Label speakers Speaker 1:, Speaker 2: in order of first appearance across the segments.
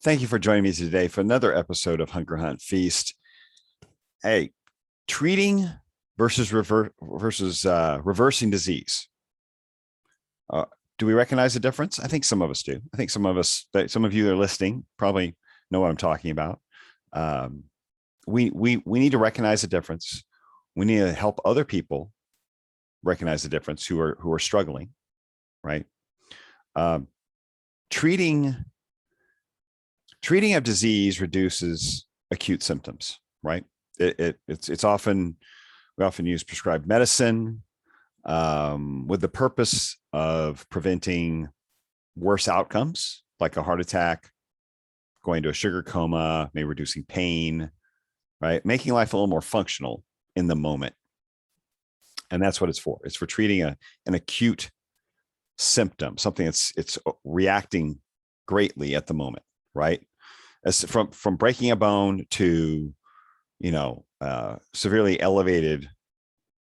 Speaker 1: Thank you for joining me today for another episode of Hunger Hunt Feast. Hey, treating versus reversing disease. Do we recognize the difference? I think some of us do. I think some of you that are listening probably know what I'm talking about. We need to recognize the difference. We need to help other people recognize the difference who are struggling, right? Treating of disease reduces acute symptoms, right? We often use prescribed medicine with the purpose of preventing worse outcomes, like a heart attack, going to a sugar coma, maybe reducing pain, right? Making life a little more functional in the moment. And that's what it's for. It's for treating an acute symptom, something it's reacting greatly at the moment, right? As from breaking a bone to, severely elevated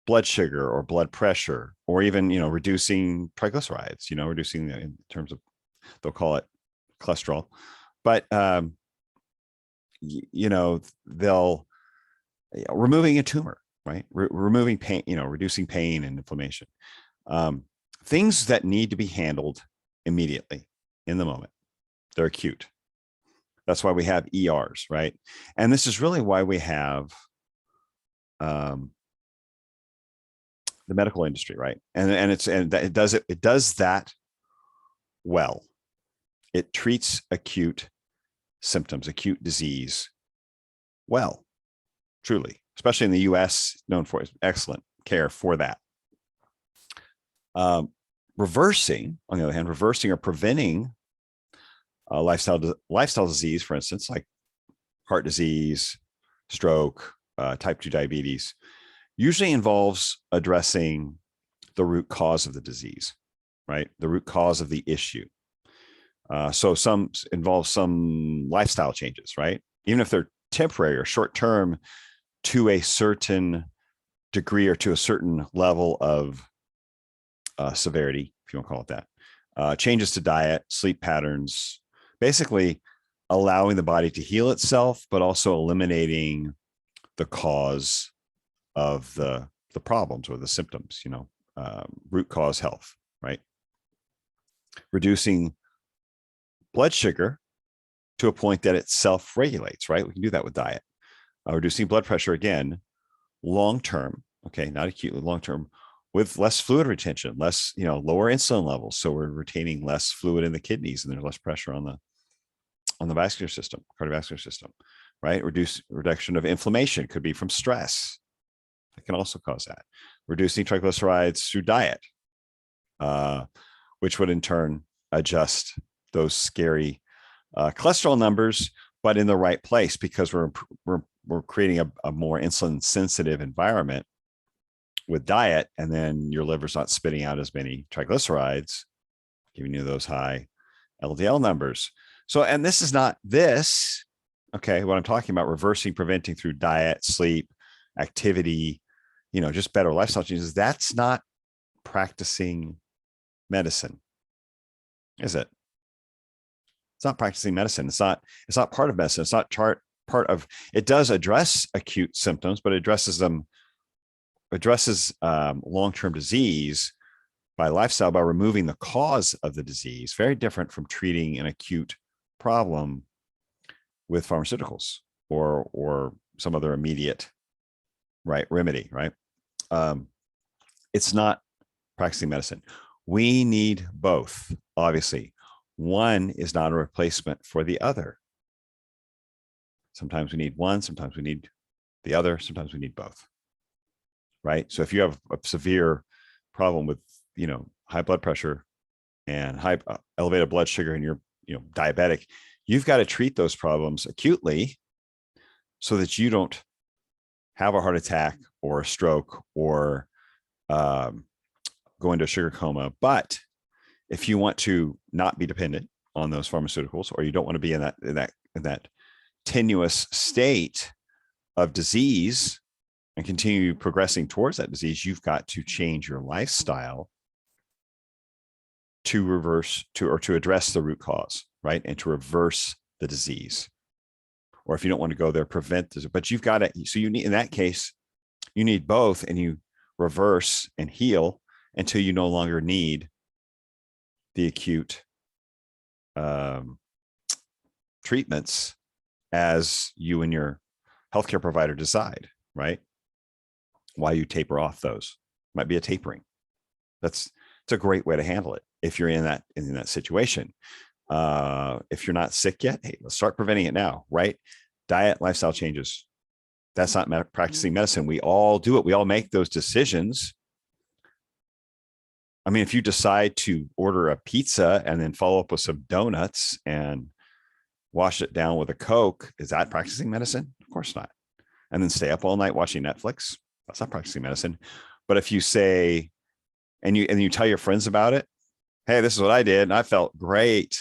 Speaker 1: blood sugar or blood pressure, or even, reducing triglycerides, reducing in terms of, they'll call it cholesterol, but, they'll removing a tumor, right? Removing pain, reducing pain and inflammation, things that need to be handled immediately in the moment. They're acute. That's why we have ERs, right? And this is really why we have the medical industry, right? And it does that well. It treats acute symptoms, acute disease well, truly, especially in the US, known for excellent care for that. Reversing, on the other hand, reversing or preventing lifestyle disease, for instance, like heart disease, stroke, type 2 diabetes, usually involves addressing the root cause of the disease, right? The root cause of the issue. So some involve some lifestyle changes, right? Even if they're temporary or short-term to a certain degree or to a certain level of severity, if you want to call it that. Changes to diet, sleep patterns, basically allowing the body to heal itself, but also eliminating the cause of the problems or the symptoms, root cause health, right? Reducing blood sugar to a point that it self-regulates, right? We can do that with diet. Reducing blood pressure, again, long-term, okay, not acutely, long-term, with less fluid retention, less, lower insulin levels. So we're retaining less fluid in the kidneys and there's less pressure on the vascular system, cardiovascular system, right? Reduction of inflammation could be from stress. That can also cause that. Reducing triglycerides through diet, which would in turn adjust those scary cholesterol numbers, but in the right place, because we're creating a more insulin sensitive environment with diet, and then your liver's not spitting out as many triglycerides, giving you those high LDL numbers. So, and this is not this, okay, what I'm talking about, reversing, preventing through diet, sleep, activity, just better lifestyle changes, that's not practicing medicine, is it? It's not practicing medicine. It's not part of medicine. It's not part of, it does address acute symptoms, but it addresses long-term disease by lifestyle, by removing the cause of the disease. Very different from treating an acute problem with pharmaceuticals or some other immediate, right, remedy, right? It's not practicing medicine. We need both, obviously. One is not a replacement for the other. Sometimes we need one, sometimes we need the other, sometimes we need both, right? So if you have a severe problem with, high blood pressure and high elevated blood sugar, and you're, diabetic, you've got to treat those problems acutely so that you don't have a heart attack or a stroke or go into a sugar coma. But if you want to not be dependent on those pharmaceuticals, or you don't want to be in that tenuous state of disease and continue progressing towards that disease, you've got to change your lifestyle to address the root cause, right? And to reverse the disease. Or if you don't want to go there, prevent this. But you've got to, so you need, in that case, you need both, and you reverse and heal until you no longer need the acute treatments as you and your healthcare provider decide, right? Why you taper off those. Might be a tapering. It's a great way to handle it if you're in that situation. If you're not sick yet, hey, let's start preventing it now, right? Diet, lifestyle changes. That's not practicing medicine. We all do it. We all make those decisions. I mean, if you decide to order a pizza and then follow up with some donuts and wash it down with a Coke, is that practicing medicine? Of course not. And then stay up all night watching Netflix, that's not practicing medicine. But if you say, and you tell your friends about it, hey, this is what I did and I felt great.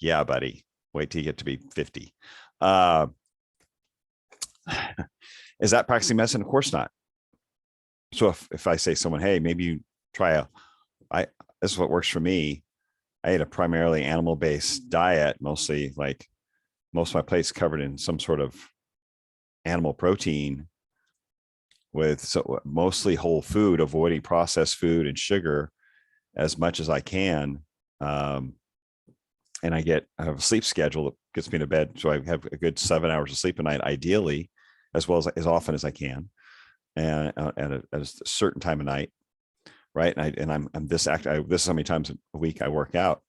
Speaker 1: Yeah, buddy, wait till you get to be 50. Is that practicing medicine? Of course not. So if I say to someone, hey, maybe you try this is what works for me. I ate a primarily animal-based diet, mostly like most of my plates covered in some sort of animal protein with mostly whole food, avoiding processed food and sugar as much as I can. And I have a sleep schedule that gets me to bed. So I have a good 7 hours of sleep a night, ideally, as well as often as I can. And at a certain time of night, right? I'm this is how many times a week I work out.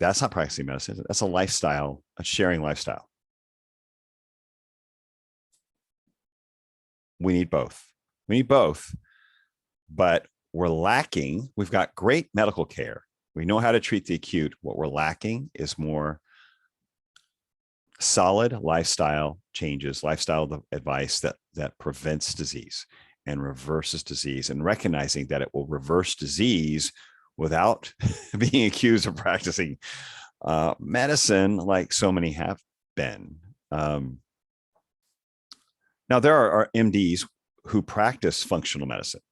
Speaker 1: That's not practicing medicine. That's a lifestyle, a sharing lifestyle. We need both. But we're lacking. We've got great medical care. We know how to treat the acute. What we're lacking is more solid lifestyle changes, lifestyle advice that prevents disease and reverses disease, and recognizing that it will reverse disease without being accused of practicing medicine like so many have been. Now, there are MDs who practice functional medicine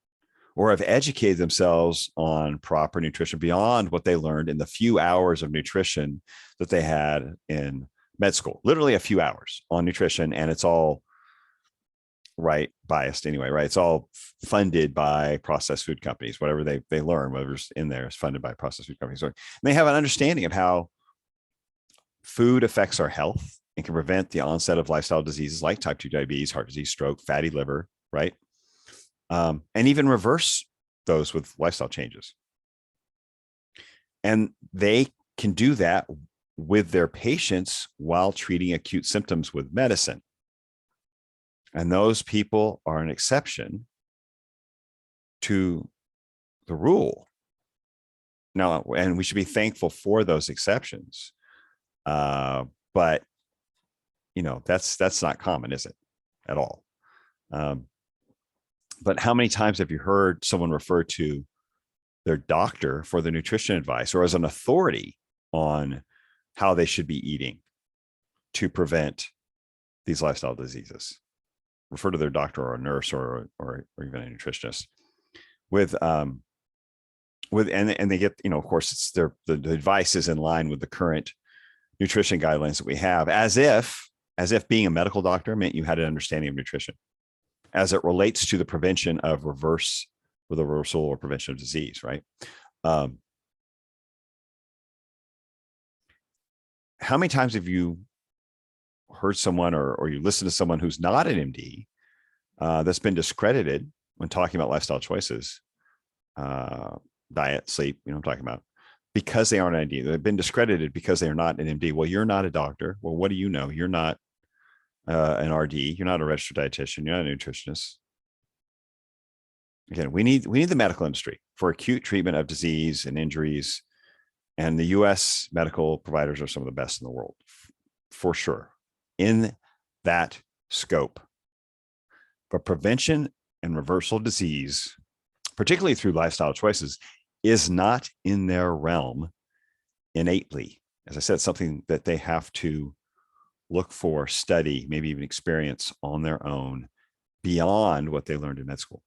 Speaker 1: or have educated themselves on proper nutrition beyond what they learned in the few hours of nutrition that they had in med school, literally a few hours on nutrition. And it's all biased anyway, right? It's all funded by processed food companies. Whatever they learn, whatever's in there is funded by processed food companies. And they have an understanding of how food affects our health and can prevent the onset of lifestyle diseases like type 2 diabetes, heart disease, stroke, fatty liver, right? And even reverse those with lifestyle changes. And they can do that with their patients while treating acute symptoms with medicine. And those people are an exception to the rule. Now, and we should be thankful for those exceptions. But that's not common, is it? At all. But how many times have you heard someone refer to their doctor for the nutrition advice or as an authority on how they should be eating to prevent these lifestyle diseases? Refer to their doctor or a nurse or even a nutritionist and they get, of course, it's the advice is in line with the current nutrition guidelines that we have, as if being a medical doctor meant you had an understanding of nutrition as it relates to the prevention of reversal or prevention of disease, right? How many times have you heard someone or you listen to someone who's not an MD that's been discredited when talking about lifestyle choices, diet, sleep, I'm talking about, because they aren't an MD? They've been discredited because they are not an MD. Well, you're not a doctor. Well, what do you know? You're not an RD. You're not a registered dietitian. You're not a nutritionist. Again, we need the medical industry for acute treatment of disease and injuries. And the U.S. medical providers are some of the best in the world, for sure, in that scope. But prevention and reversal of disease, particularly through lifestyle choices, is not in their realm innately. As I said, something that they have to look for, study, maybe even experience on their own beyond what they learned in med school.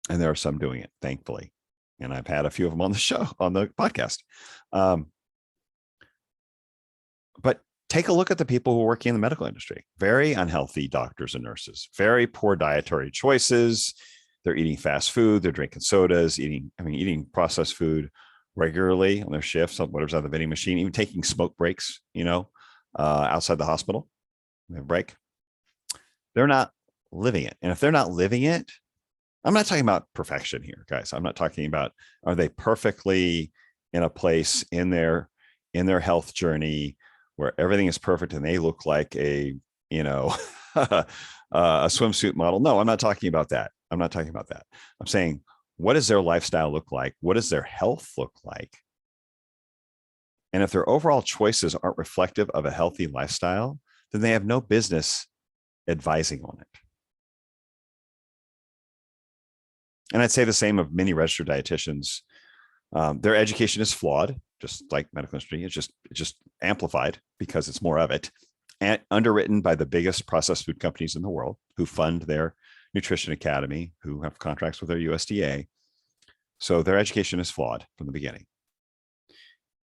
Speaker 1: And there are some doing it, thankfully. And I've had a few of them on the show, on the podcast. take a look at the people who are working in the medical industry. Very unhealthy doctors and nurses, very poor dietary choices. They're eating fast food, they're drinking sodas, eating processed food regularly on their shifts, whatever's on the vending machine, even taking smoke breaks, outside the hospital, they break. They're not living it. And if they're not living it, I'm not talking about perfection here, guys. I'm not talking about, are they perfectly in a place in their health journey where everything is perfect and they look like a swimsuit model? No, I'm not talking about that. I'm saying, what does their lifestyle look like? What does their health look like? And if their overall choices aren't reflective of a healthy lifestyle, then they have no business advising on it. And I'd say the same of many registered dietitians. Their education is flawed, just like medical industry. It's just amplified because it's more of it, and underwritten by the biggest processed food companies in the world, who fund their nutrition academy, who have contracts with their USDA. So their education is flawed from the beginning.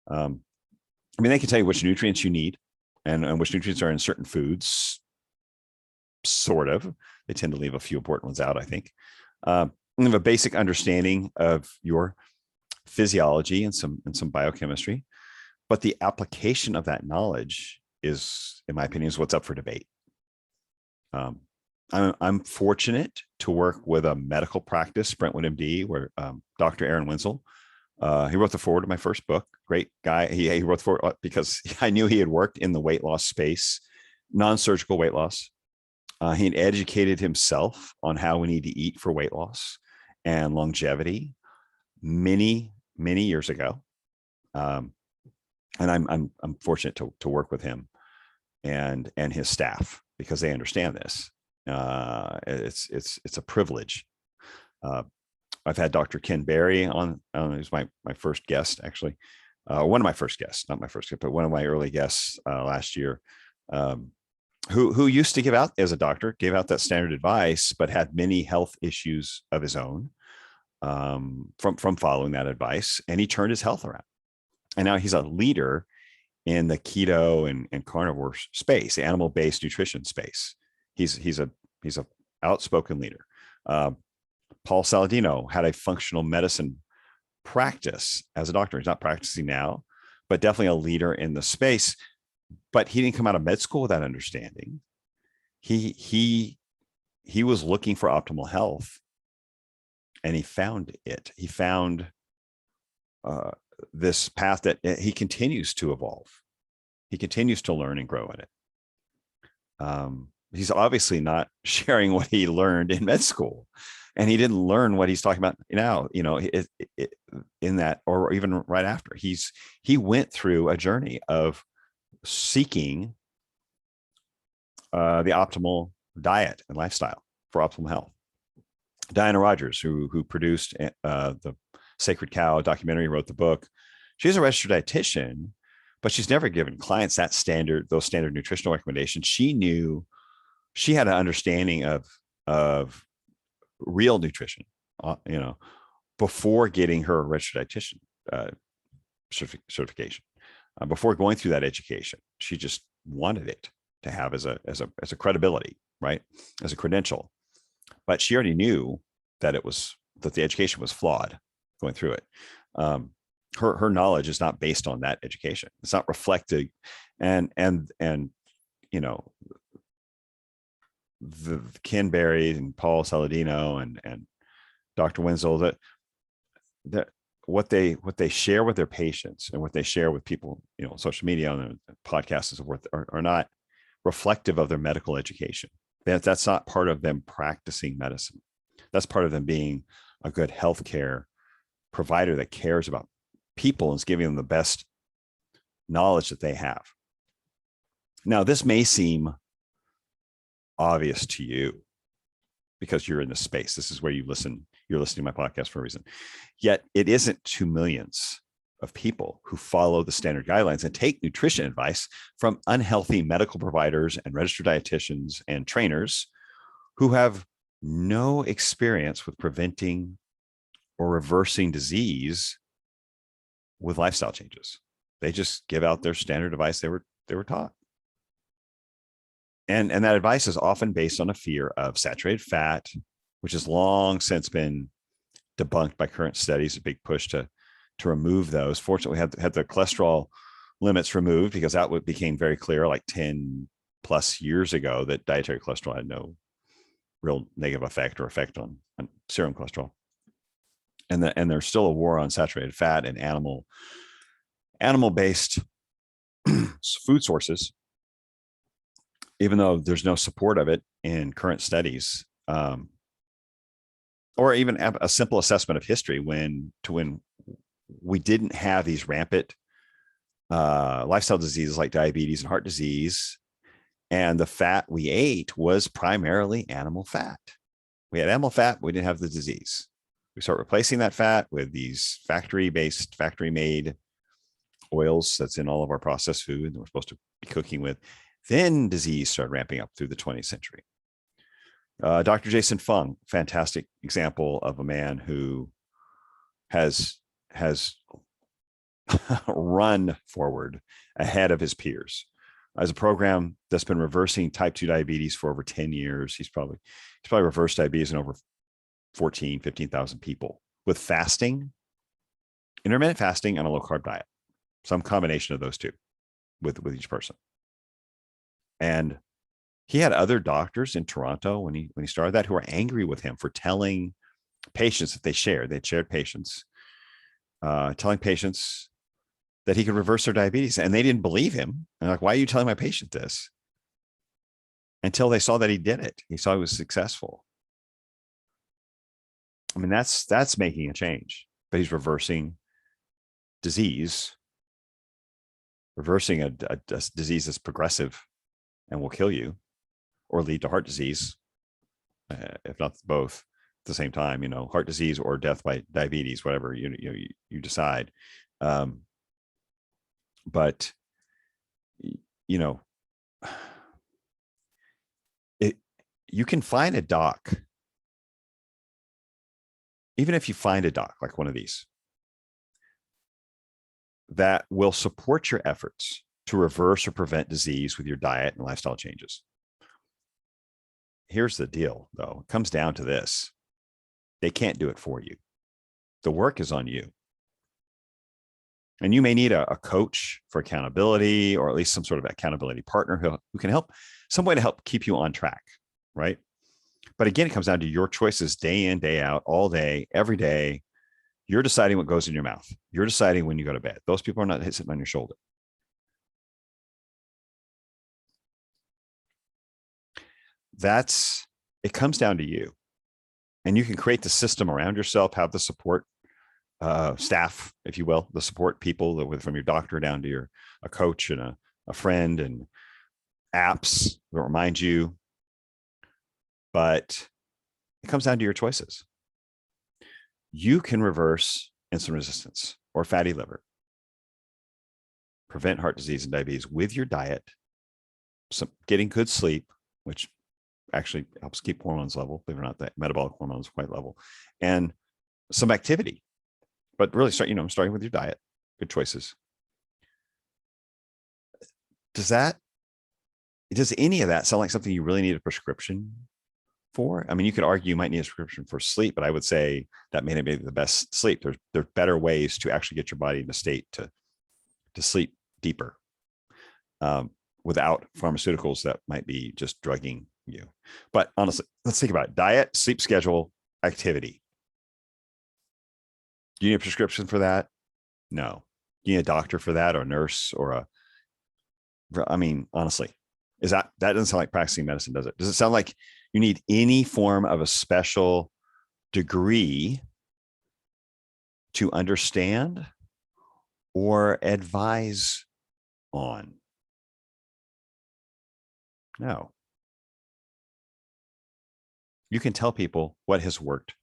Speaker 1: They can tell you which nutrients you need and which nutrients are in certain foods, sort of. They tend to leave a few important ones out, I think. You have a basic understanding of your physiology and some biochemistry, but the application of that knowledge is, in my opinion, is what's up for debate. I'm fortunate to work with a medical practice, Brentwood MD, where Dr. Aaron Wenzel, he wrote the foreword to my first book. Great guy. He wrote the foreword because I knew he had worked in the weight loss space, non-surgical weight loss. He had educated himself on how we need to eat for weight loss and longevity many years ago. And I'm fortunate to work with him and his staff because they understand this. It's a privilege. I've had Dr. Ken Berry on. He's my first guest, actually. One of my first guests, not my first guest, but one of my early guests last year. Who used to give out, as a doctor, gave out that standard advice, but had many health issues of his own from following that advice, and he turned his health around. And now he's a leader in the keto and carnivore space, the animal-based nutrition space. He's a outspoken leader. Paul Saladino had a functional medicine practice as a doctor. He's not practicing now, but definitely a leader in the space. But he didn't come out of med school with that understanding. He was looking for optimal health, and he found it. He found this path that he continues to evolve. He continues to learn and grow in it. He's obviously not sharing what he learned in med school, and he didn't learn what he's talking about now, in that, or even right after. He went through a journey of seeking the optimal diet and lifestyle for optimal health. Diana Rogers, who produced the Sacred Cow documentary, wrote the book. She's a registered dietitian, but she's never given clients those standard nutritional recommendations. She knew, she had an understanding of real nutrition, before getting her registered dietitian certification. Before going through that education, she just wanted it to have as a credibility, right, as a credential. But she already knew that the education was flawed going through it. Her knowledge is not based on that education. It's not reflected, and the Ken Berry and Paul Saladino and Dr. Wenzel, that what they share with their patients and what they share with people, social media and podcasts and so forth, are not reflective of their medical education. That's not part of them practicing medicine. That's part of them being a good healthcare provider that cares about people and is giving them the best knowledge that they have. Now, this may seem obvious to you because you're in this space. This is where you listen. You're listening to my podcast for a reason. Yet it isn't to millions of people who follow the standard guidelines and take nutrition advice from unhealthy medical providers and registered dietitians and trainers who have no experience with preventing or reversing disease with lifestyle changes. They just give out their standard advice they were taught. And that advice is often based on a fear of saturated fat, which has long since been debunked by current studies, a big push to remove those. Fortunately, we had the cholesterol limits removed because that became very clear like 10 plus years ago that dietary cholesterol had no real negative effect on serum cholesterol. And there's still a war on saturated fat and animal-based food sources, even though there's no support of it in current studies, or even a simple assessment of history when we didn't have these rampant lifestyle diseases like diabetes and heart disease, and the fat we ate was primarily animal fat. We had animal fat, we didn't have the disease. We start replacing that fat with these factory-made oils that's in all of our processed food that we're supposed to be cooking with. Then disease started ramping up through the 20th century. Dr. Jason Fung, fantastic example of a man who has run forward ahead of his peers as a program that's been reversing type 2 diabetes for over 10 years. He's probably reversed diabetes in over 15,000 people with fasting, intermittent fasting, and a low carb diet, some combination of those two with each person. And he had other doctors in Toronto when he started that who were angry with him for telling patients that they'd shared patients, telling patients that he could reverse their diabetes, and they didn't believe him. And like, why are you telling my patient this? Until they saw that he did it. He saw he was successful. I mean, that's making a change, but he's reversing disease, reversing a disease that's progressive and will kill you or lead to heart disease, if not both at the same time, heart disease or death by diabetes, whatever you decide. But you can find a doc. Even if you find a doc like one of these that will support your efforts to reverse or prevent disease with your diet and lifestyle changes. Here's the deal, though. It comes down to this. They can't do it for you. The work is on you. And you may need a coach for accountability, or at least some sort of accountability partner who can help, some way to help keep you on track, right? But again, it comes down to your choices day in, day out, all day, every day. You're deciding what goes in your mouth. You're deciding when you go to bed. Those people are not sitting on your shoulder. It comes down to you. And you can create the system around yourself, have the support staff, if you will, the support people from your doctor down to a coach and a friend, and apps that remind you. But it comes down to your choices. You can reverse insulin resistance or fatty liver, prevent heart disease and diabetes with your diet, getting good sleep, which actually helps keep hormones level, believe it or not, that metabolic hormones quite level, and some activity. But really starting with your diet, good choices. Does any of that sound like something you really need a prescription for? I mean, you could argue you might need a prescription for sleep, but I would say that may not be the best sleep. There's better ways to actually get your body in a state to sleep deeper without pharmaceuticals that might be just drugging you. But honestly, let's think about it. Diet, sleep schedule, activity. Do you need a prescription for that? No. Do you need a doctor for that, or a nurse, or honestly, that doesn't sound like practicing medicine, does it? Does it sound like you need any form of a special degree to understand or advise on? No. You can tell people what has worked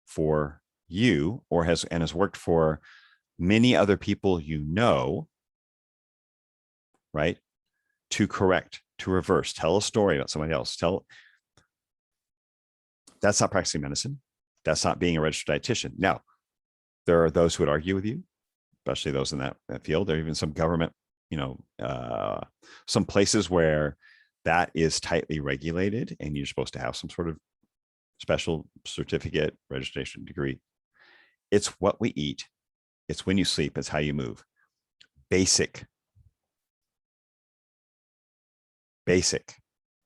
Speaker 1: for you, or has worked for many other people, right? To correct, to reverse, tell a story about somebody else. That's not practicing medicine. That's not being a registered dietitian. Now, there are those who would argue with you, especially those in that field. There are even some government, some places where that is tightly regulated, and you're supposed to have some sort of special certificate, registration degree. It's what we eat. It's when you sleep. It's how you move. Basic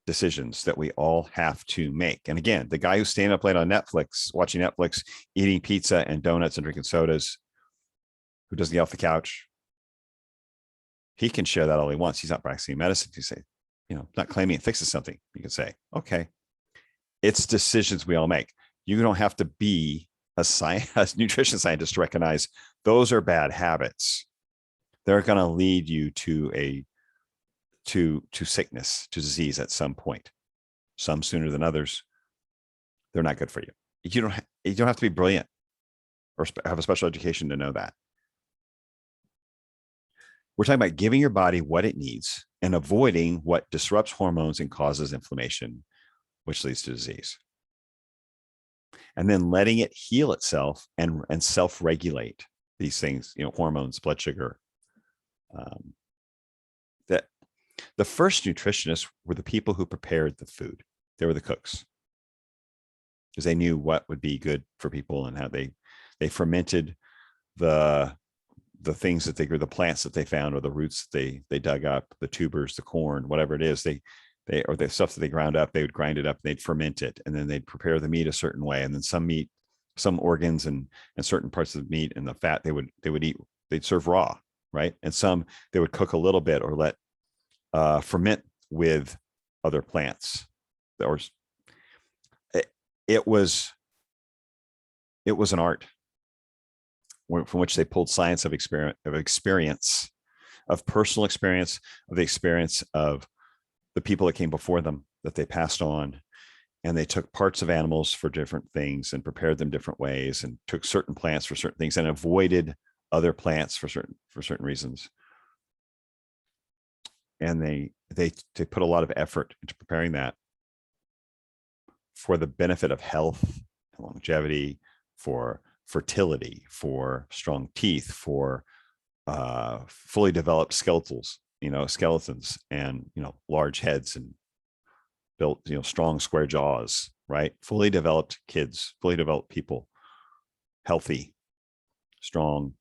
Speaker 1: decisions that we all have to make. And again, the guy who's staying up late on Netflix, watching Netflix, eating pizza and donuts and drinking sodas, who doesn't get off the couch, he can share that all he wants. He's not practicing medicine. You say, not claiming it fixes something. You can say, okay, it's decisions we all make. You don't have to be a nutrition scientist to recognize those are bad habits. They're going to lead you to sickness, to disease at some point. Some sooner than others. They're not good for you. You don't have to be brilliant or have a special education to know that. We're talking about giving your body what it needs and avoiding what disrupts hormones and causes inflammation, which leads to disease. And then letting it heal itself and self-regulate these things, hormones, blood sugar. That the first nutritionists were the people who prepared the food. They were the cooks, because they knew what would be good for people and how they fermented the things that they grew, the plants that they found, or the roots that they dug up, the tubers, the corn, whatever it is, or the stuff that they ground up, they would grind it up, and they'd ferment it, and then they'd prepare the meat a certain way. And then some organs and certain parts of the meat and the fat they would eat, they'd serve raw, right? And some they would cook a little bit or let ferment with other plants. It was an art from which they pulled science of experience, of personal experience, of the experience of the people that came before them, that they passed on. And they took parts of animals for different things and prepared them different ways, and took certain plants for certain things and avoided other plants for certain reasons. And they put a lot of effort into preparing that for the benefit of health and longevity, for fertility, for strong teeth, for fully developed skeletons, and large heads, and built strong square jaws, right? Fully developed kids, fully developed people, healthy, strong.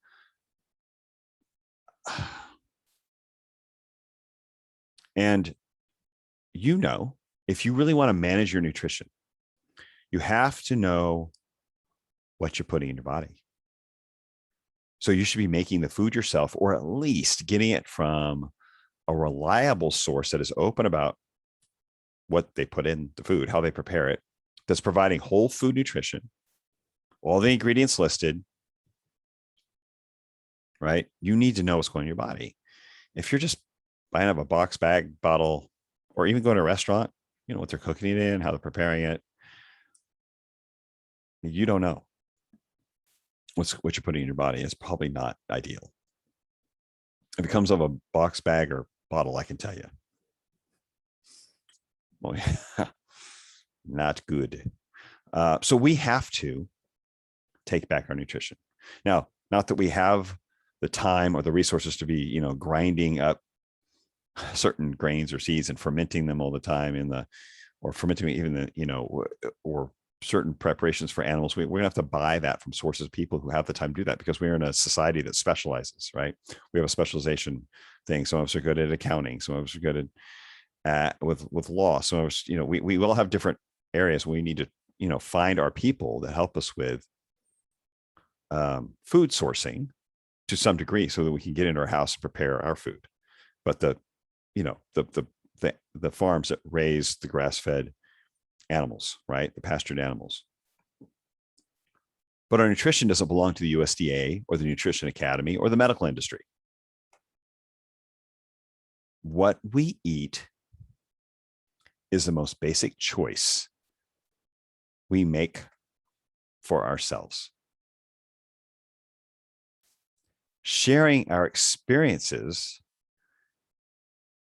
Speaker 1: And if you really want to manage your nutrition, you have to know what you're putting in your body. So you should be making the food yourself, or at least getting it from a reliable source that is open about what they put in the food, how they prepare it, that's providing whole food nutrition, all the ingredients listed, right? You need to know what's going in your body. If you're just buying up a box, bag, bottle, or even going to a restaurant, what they're cooking it in, how they're preparing it, you don't know what you're putting in your body. It's probably not ideal. If it comes out of a box, bag, or bottle, I can tell you. Well, not good. So we have to take back our nutrition. Now, not that we have the time or the resources to be, grinding up certain grains or seeds and fermenting them all the time or fermenting even or certain preparations for animals. We're gonna have to buy that from sources of people who have the time to do that, because we're in a society that specializes, right? We have a specialization thing. Some of us are good at accounting. Some of us are good at with law. Some of us, we all have different areas. We need to, find our people that help us with food sourcing to some degree, so that we can get into our house and prepare our food. But the farms that raise the grass-fed animals, right? The pastured animals. But our nutrition doesn't belong to the USDA or the Nutrition Academy or the medical industry. What we eat is the most basic choice we make for ourselves. Sharing our experiences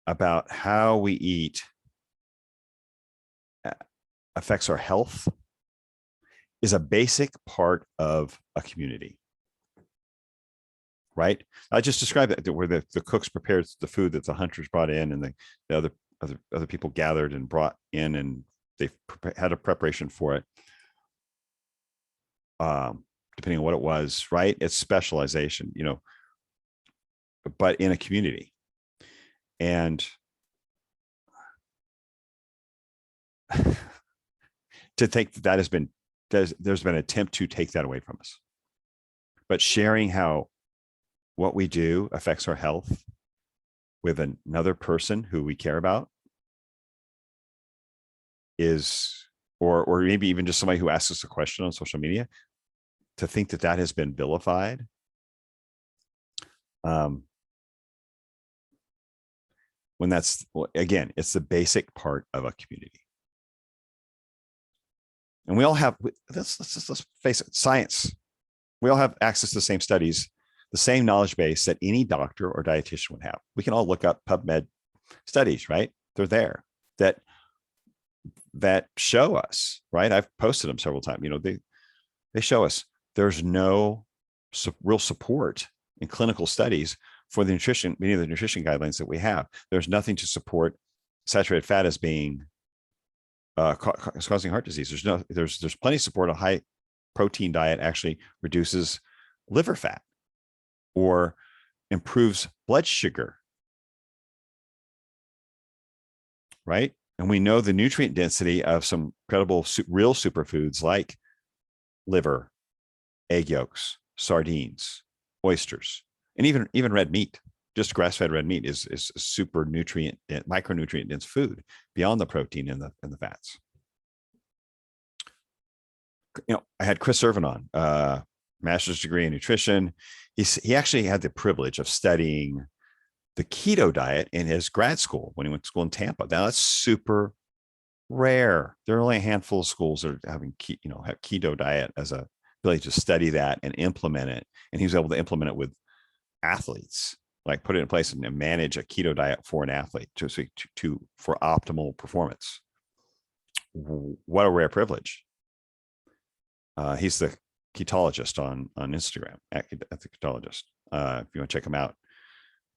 Speaker 1: about how we eat affects our health is a basic part of a community, right? I just described that, where the cooks prepared the food that the hunters brought in, and the other other people gathered and brought in, and they had a preparation for it. Depending on what it was, right? It's specialization, but in a community. And to think that has been, there's been an attempt to take that away from us. But sharing how what we do affects our health with another person who we care about is, or maybe even just somebody who asks us a question on social media, to think that that has been vilified. When that's, well, again, it's the basic part of a community. And we all have, let's face it, science. We all have access to the same studies, the same knowledge base that any doctor or dietitian would have. We can all look up PubMed studies, right? They're there that show us, right? I've posted them several times. They show us there's no real support in clinical studies for the nutrition, many of the nutrition guidelines that we have. There's nothing to support saturated fat as being causing heart disease. There's plenty of support. A high protein diet actually reduces liver fat or improves blood sugar, right? And we know the nutrient density of some credible real superfoods like liver, egg yolks, sardines, oysters, and even red meat. Just grass-fed red meat is a super nutrient, micronutrient dense food beyond the protein and the fats. I had Chris Irvin on, master's degree in nutrition. He actually had the privilege of studying the keto diet in his grad school when he went to school in Tampa. Now that's super rare. There are only a handful of schools that are having have keto diet as a ability to study that and implement it. And he was able to implement it with athletes, like put it in place and manage a keto diet for an athlete for optimal performance. What a rare privilege. He's the Ketologist on Instagram, at the Ketologist. If you want to check him out,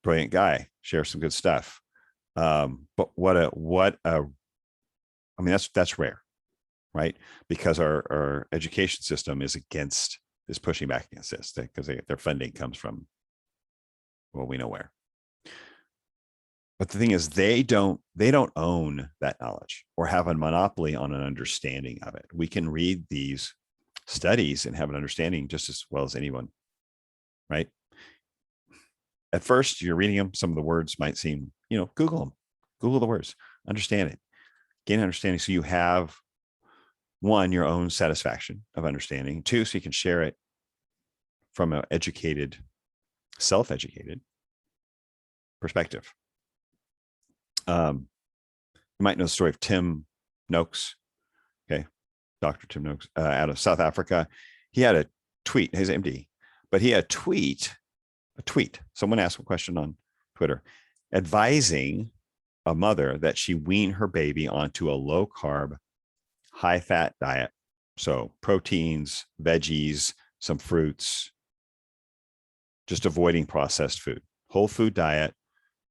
Speaker 1: brilliant guy, shares some good stuff. But that's rare, right? Because our education system is pushing back against this, because their funding comes from, well, we know where. But the thing is, they don't own that knowledge or have a monopoly on an understanding of it. We can read these studies and have an understanding just as well as anyone, right? At first, you're reading them. Some of the words might seem, Google them, Google the words, understand it, gain understanding. So you have, one, your own satisfaction of understanding. Two, so you can share it from an educated, self-educated perspective. You might know the story of Tim Noakes. Okay. Dr. Tim Noakes, out of South Africa. He had a tweet, he's MD, but he had a tweet. Someone asked a question on Twitter advising a mother that she wean her baby onto a low carb, high fat diet. So proteins, veggies, some fruits, just avoiding processed food, whole food diet,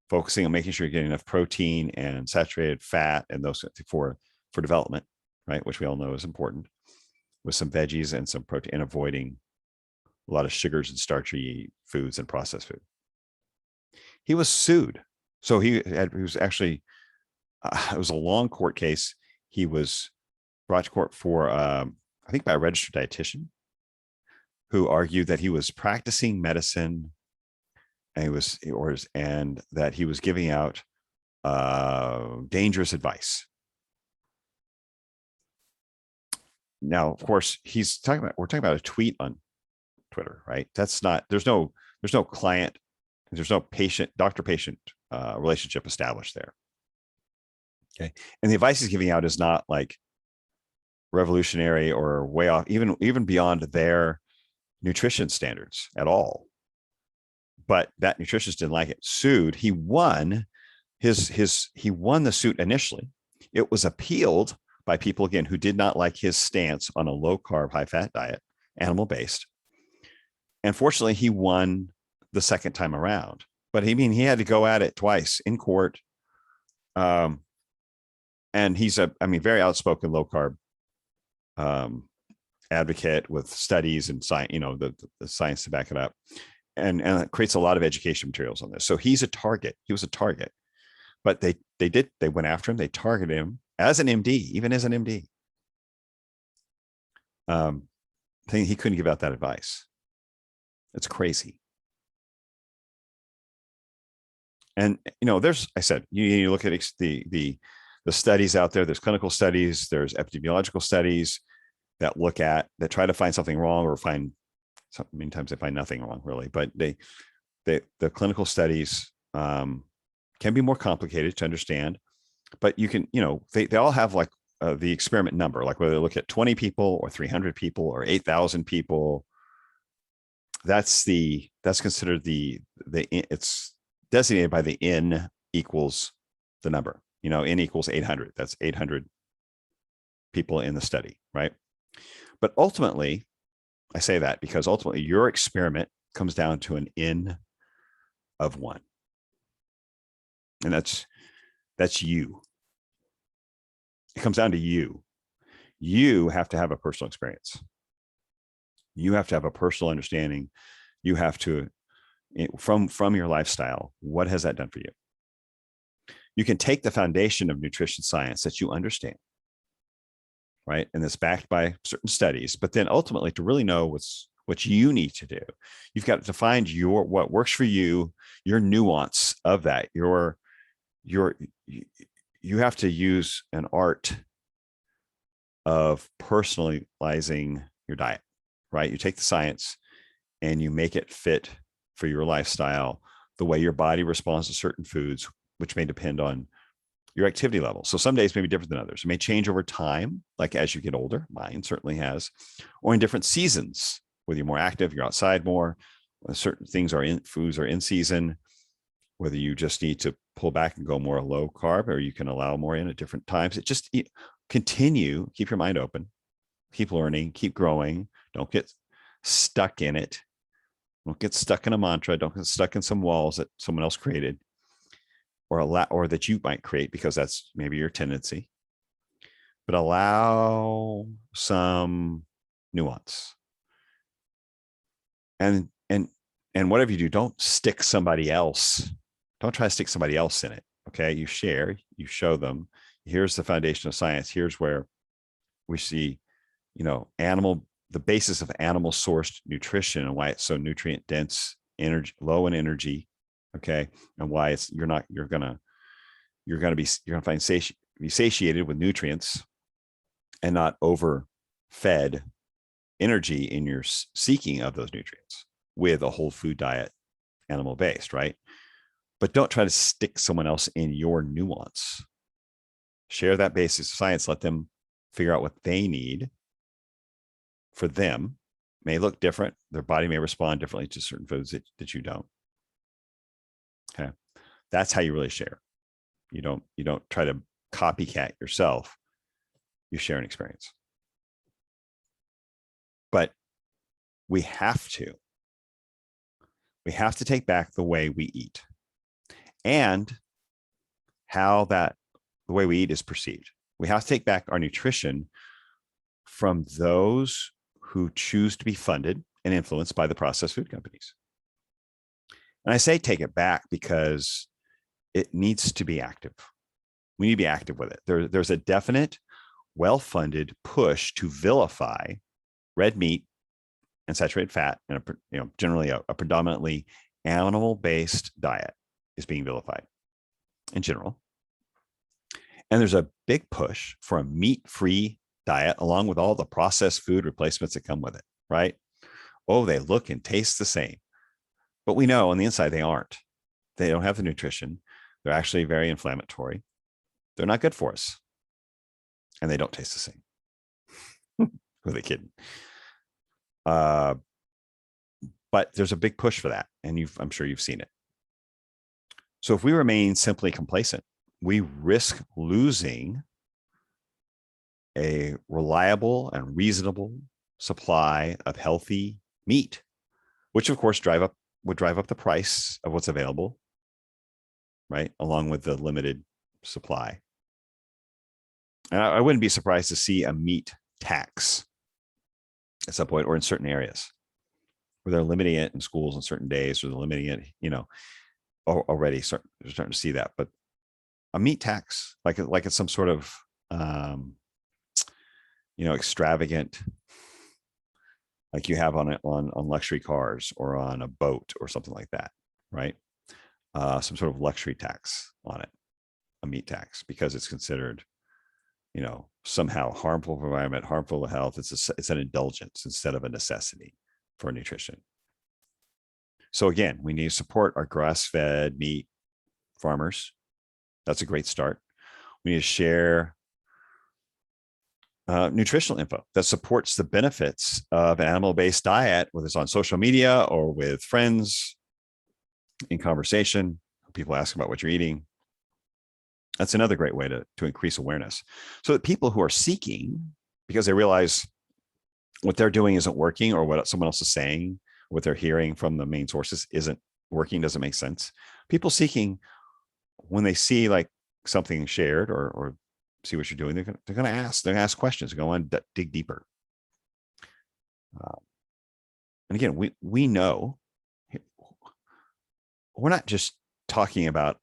Speaker 1: focusing on making sure you're getting enough protein and saturated fat and those for development, right? Which we all know is important, with some veggies and some protein, and avoiding a lot of sugars and starchy foods and processed food. He was sued. So he was actually, it was a long court case. He was brought to court for, I think by a registered dietitian who argued that he was practicing medicine and that he was giving out dangerous advice. Now, of course, we're talking about a tweet on Twitter, right? That's not, there's no client, there's no doctor-patient relationship established there. Okay. And the advice he's giving out is not like revolutionary or way off, even beyond their nutrition standards at all. But that nutritionist didn't like it, sued. He won he won the suit initially. It was appealed by people, again, who did not like his stance on a low carb, high fat diet, animal based. And fortunately, he won the second time around. But he had to go at it twice in court, And he's very outspoken low carb advocate with studies and science, the science to back it up, and it creates a lot of education materials on this. So he's a target. He was a target, but they went after him. They targeted him as an MD, even as an MD. He couldn't give out that advice. It's crazy. And I said, you look at the studies out there. There's clinical studies. There's epidemiological studies that try to find something wrong or find. Many times they find nothing wrong, really. But the clinical studies can be more complicated to understand. But you can, they all have like the experiment number, like whether they look at 20 people or 300 people or 8,000 people. That's considered it's designated by the N equals the number, N equals 800. That's 800 people in the study, right? But ultimately, I say that because ultimately your experiment comes down to an N of 1. And that's you. It comes down to you. You have to have a personal experience. You have to have a personal understanding. You have to, from your lifestyle, what has that done for you? You can take the foundation of nutrition science that you understand, right? And it's backed by certain studies, but then ultimately to really know what you need to do, you've got to find what works for you, your nuance of that, you have to use an art of personalizing your diet, right? You take the science and you make it fit for your lifestyle, the way your body responds to certain foods, which may depend on your activity level. So some days may be different than others. It may change over time, like as you get older. Mine certainly has, or in different seasons, whether you're more active, you're outside more, certain foods are in season, whether you just need to pull back and go more low carb, or you can allow more in at different times. It just continue, keep your mind open, keep learning, keep growing. Don't get stuck in it. Don't get stuck in a mantra. Don't get stuck in some walls that someone else created or that you might create, because that's maybe your tendency. But allow some nuance. And whatever you do, don't stick somebody else. Don't try to stick somebody else in it. Okay. You share, you show them, here's the foundation of science. Here's where we see, the basis of animal sourced nutrition and why it's so nutrient dense, low in energy. Okay. And why you're going to find be satiated with nutrients and not overfed energy in your seeking of those nutrients with a whole food diet, animal based, right? But don't try to stick someone else in your nuance. Share that basis of science. Let them figure out what they need for them. May look different. Their body may respond differently to certain foods that you don't. Okay. That's how you really share. You don't try to copycat yourself. You share an experience. But we have to take back the way we eat and how the way we eat is perceived. We have to take back our nutrition from those who choose to be funded and influenced by the processed food companies. And I say take it back because it needs to be active. We need to be active with it. There's a definite, well-funded push to vilify red meat and saturated fat, and generally a predominantly animal-based diet is being vilified in general. And there's a big push for a meat-free diet, along with all the processed food replacements that come with it, right? Oh, they look and taste the same. But we know on the inside they aren't. They don't have the nutrition. They're actually very inflammatory. They're not good for us. And they don't taste the same. Who are they kidding? But there's a big push for that. And I'm sure you've seen it. So if we remain simply complacent, we risk losing a reliable and reasonable supply of healthy meat, which of course would drive up the price of what's available, right? Along with the limited supply. And I wouldn't be surprised to see a meat tax at some point, or in certain areas where they're limiting it in schools on certain days, or they're limiting it, already starting to see that. But a meat tax, like it's some sort of, extravagant, like you have on luxury cars or on a boat or something like that, right? Some sort of luxury tax on it, a meat tax, because it's considered, somehow harmful for the environment, harmful to health. It's an indulgence instead of a necessity for nutrition. So again, we need to support our grass-fed meat farmers. That's a great start. We need to share nutritional info that supports the benefits of an animal-based diet, whether it's on social media or with friends in conversation. People ask about what you're eating. That's another great way to increase awareness, so that people who are seeking, because they realize what they're doing isn't working, or what someone else is saying, what they're hearing from the main sources isn't working, doesn't make sense. People seeking, when they see like something shared or see what you're doing, they're going to ask questions, go on, dig deeper. And again, we know we're not just talking about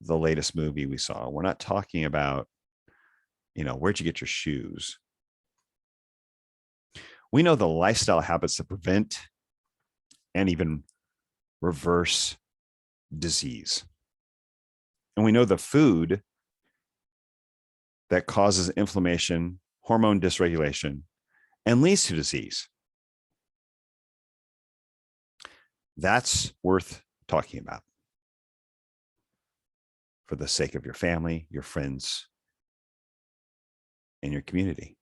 Speaker 1: the latest movie we saw. We're not talking about, where'd you get your shoes? We know the lifestyle habits that prevent and even reverse disease. And we know the food that causes inflammation, hormone dysregulation, and leads to disease. That's worth talking about for the sake of your family, your friends, and your community.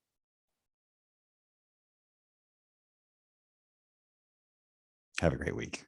Speaker 1: Have a great week.